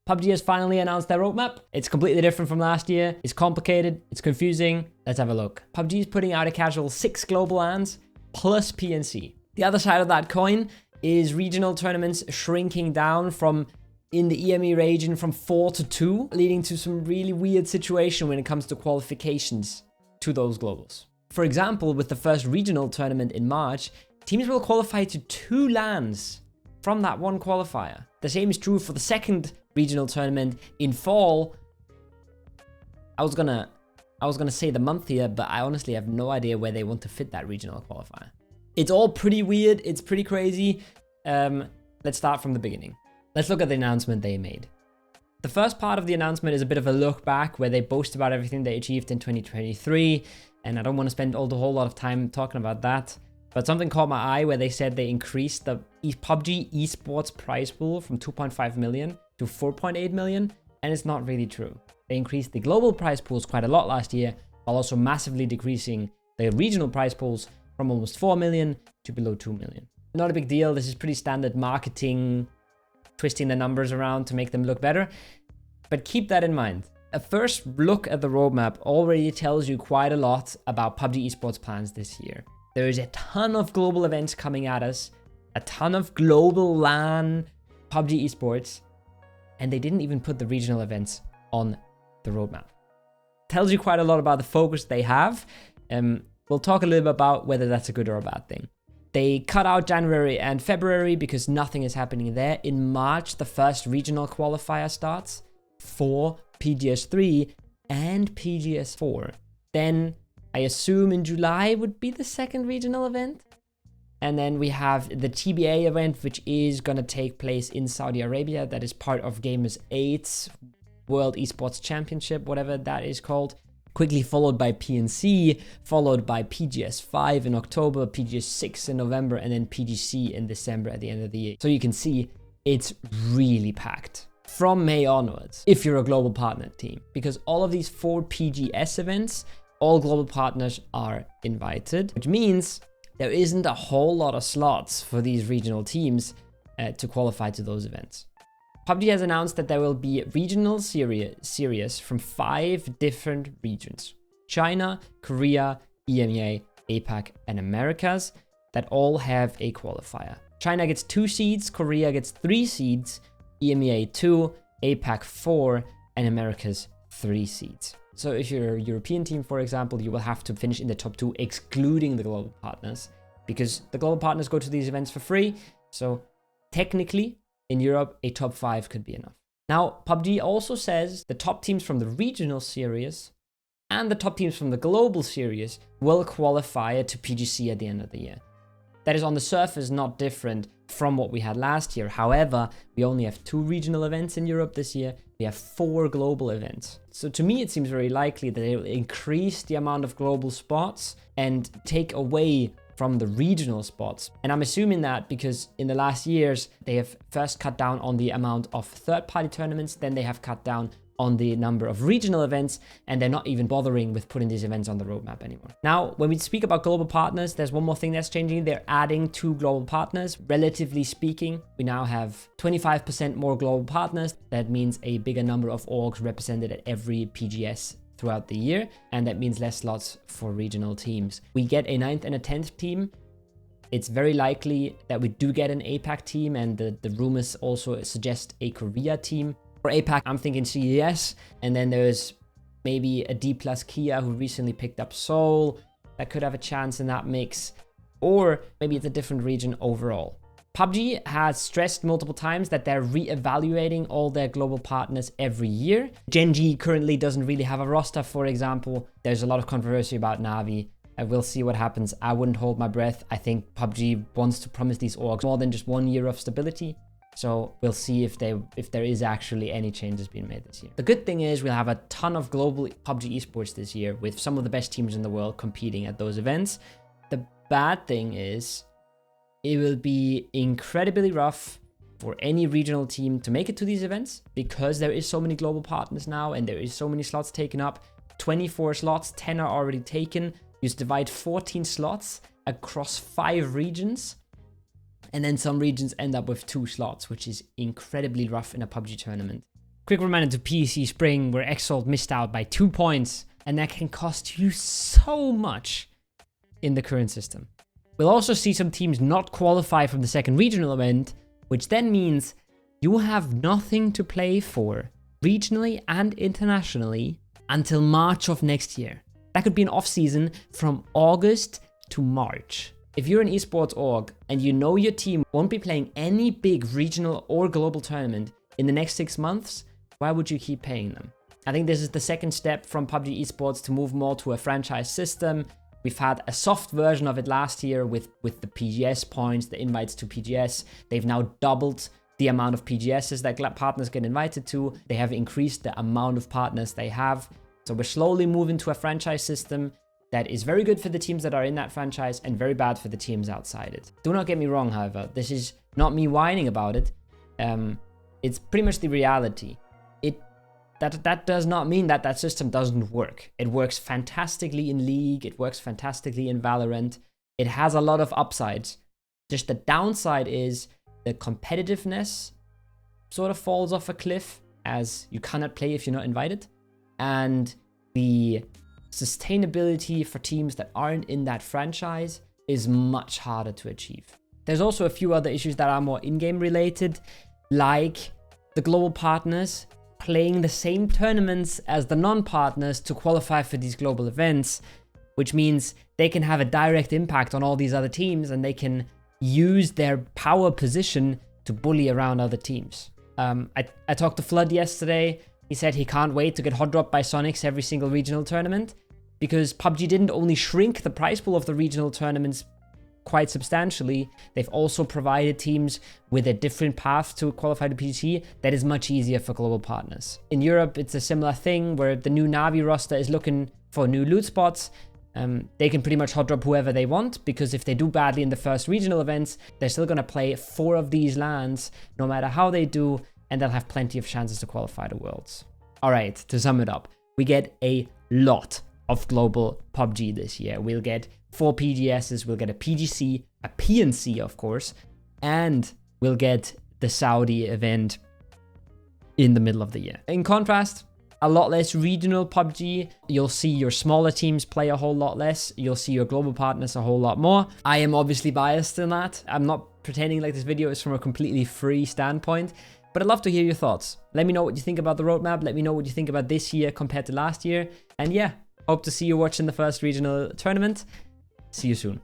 PUBG has finally announced their roadmap. It's completely different from last year. It's complicated. It's confusing. Let's have a look. PUBG is putting out a casual 6 global LANs plus PNC. The other side of that coin is regional tournaments shrinking down from, in the EME region, from 4 to 2, leading to some really weird situation when it comes to qualifications to those globals. For example, with the first regional tournament in March, teams will qualify to 2 LANs from that one qualifier. The same is true for the second regional tournament in fall. I was gonna say the month here, but I honestly have no idea where they want to fit that regional qualifier. It's all pretty weird. It's pretty crazy. Let's start from the beginning. Let's look at the announcement they made. The first part of the announcement is a bit of a look back where they boast about everything they achieved in 2023. And I don't want to spend a whole lot of time talking about that. But something caught my eye where they said they increased the PUBG Esports prize pool from 2.5 million to 4.8 million. And it's not really true. They increased the global prize pools quite a lot last year, while also massively decreasing the regional prize pools from almost 4 million to below 2 million. Not a big deal. This is pretty standard marketing, twisting the numbers around to make them look better. But keep that in mind. A first look at the roadmap already tells you quite a lot about PUBG Esports plans this year. There is a ton of global events coming at us, a ton of global LAN PUBG Esports, and they didn't even put the regional events on the roadmap. Tells you quite a lot about the focus they have. We'll talk a little bit about whether that's a good or a bad thing. They cut out January and February because nothing is happening there. In March, the first regional qualifier starts for PGS3 and PGS4. Then I assume in July would be the second regional event. And then we have the TBA event, which is going to take place in Saudi Arabia. That is part of Gamers 8's World Esports Championship, whatever that is called. Quickly followed by PNC, followed by PGS5 in October, PGS6 in November, and then PGC in December at the end of the year. So you can see it's really packed from May onwards if you're a global partner team, because all of these 4 PGS events, all global partners are invited, which means there isn't a whole lot of slots for these regional teams to qualify to those events. PUBG has announced that there will be regional series from 5 different regions: China, Korea, EMEA, APAC, and Americas, that all have a qualifier. China gets 2 seeds, Korea gets 3 seeds, EMEA 2, APAC 4, and Americas 3 seeds. So if you're a European team, for example, you will have to finish in the top 2, excluding the global partners, because the global partners go to these events for free. So technically, in Europe, a top 5 could be enough. Now, PUBG also says the top teams from the regional series and the top teams from the global series will qualify to PGC at the end of the year. That is on the surface not different from what we had last year. However, we only have 2 regional events in Europe this year. We have 4 global events. So to me, it seems very likely that they will increase the amount of global spots and take away from the regional spots. And I'm assuming that because in the last years, they have first cut down on the amount of third-party tournaments, then they have cut down on the number of regional events, and they're not even bothering with putting these events on the roadmap anymore. Now, when we speak about global partners, there's one more thing that's changing. They're adding 2 global partners. Relatively speaking, we now have 25% more global partners. That means a bigger number of orgs represented at every PGS throughout the year, and that means less slots for regional teams. We get a 9th and a 10th team. It's very likely that we do get an APAC team, and the rumors also suggest a Korea team. For APAC, I'm thinking CES, and then there's maybe a D+ Kia who recently picked up Seoul that could have a chance in that mix, or maybe it's a different region overall. PUBG has stressed multiple times that they're re-evaluating all their global partners every year. Gen.G currently doesn't really have a roster, for example. There's a lot of controversy about Na'Vi. We'll see what happens. I wouldn't hold my breath. I think PUBG wants to promise these orgs more than just 1 year of stability. So we'll see if there is actually any changes being made this year. The good thing is we'll have a ton of global PUBG Esports this year with some of the best teams in the world competing at those events. The bad thing is it will be incredibly rough for any regional team to make it to these events because there is so many global partners now and there is so many slots taken up. 24 slots, 10 are already taken. You divide 14 slots across 5 regions. And then some regions end up with 2 slots, which is incredibly rough in a PUBG tournament. Quick reminder to PEC Spring, where Exalt missed out by 2 points, and that can cost you so much in the current system. We'll also see some teams not qualify from the second regional event, which then means you have nothing to play for regionally and internationally until March of next year. That could be an off-season from August to March. If you're an esports org and you know your team won't be playing any big regional or global tournament in the next 6 months, why would you keep paying them? I think this is the second step from PUBG Esports to move more to a franchise system. We've had a soft version of it last year with the PGS points, the invites to PGS. They've now doubled the amount of PGSs that partners get invited to. They have increased the amount of partners they have. So we're slowly moving to a franchise system that is very good for the teams that are in that franchise and very bad for the teams outside it. Do not get me wrong, however. This is not me whining about it. It's pretty much the reality. That does not mean that that system doesn't work. It works fantastically in League. It works fantastically in Valorant. It has a lot of upsides. Just the downside is the competitiveness sort of falls off a cliff, as you cannot play if you're not invited. And the sustainability for teams that aren't in that franchise is much harder to achieve. There's also a few other issues that are more in-game related, like the global partners playing the same tournaments as the non-partners to qualify for these global events, which means they can have a direct impact on all these other teams and they can use their power position to bully around other teams. I talked to Flood yesterday. He said he can't wait to get hot dropped by Sonics every single regional tournament, because PUBG didn't only shrink the prize pool of the regional tournaments quite substantially, they've also provided teams with a different path to qualify to PGC that is much easier for global partners. In Europe, it's a similar thing where the new Navi roster is looking for new loot spots. They can pretty much hot drop whoever they want, because if they do badly in the first regional events, they're still going to play 4 of these LANs no matter how they do, and they'll have plenty of chances to qualify to Worlds. All right, to sum it up, we get a lot of global PUBG this year. We'll get 4 PGSs, we'll get a PGC, a PNC of course, and we'll get the Saudi event in the middle of the year. In contrast, a lot less regional PUBG. You'll see your smaller teams play a whole lot less. You'll see your global partners a whole lot more. I am obviously biased in that. I'm not pretending like this video is from a completely free standpoint, but I'd love to hear your thoughts. Let me know what you think about the roadmap. Let me know what you think about this year compared to last year. And yeah, hope to see you watching the first regional tournament. See you soon.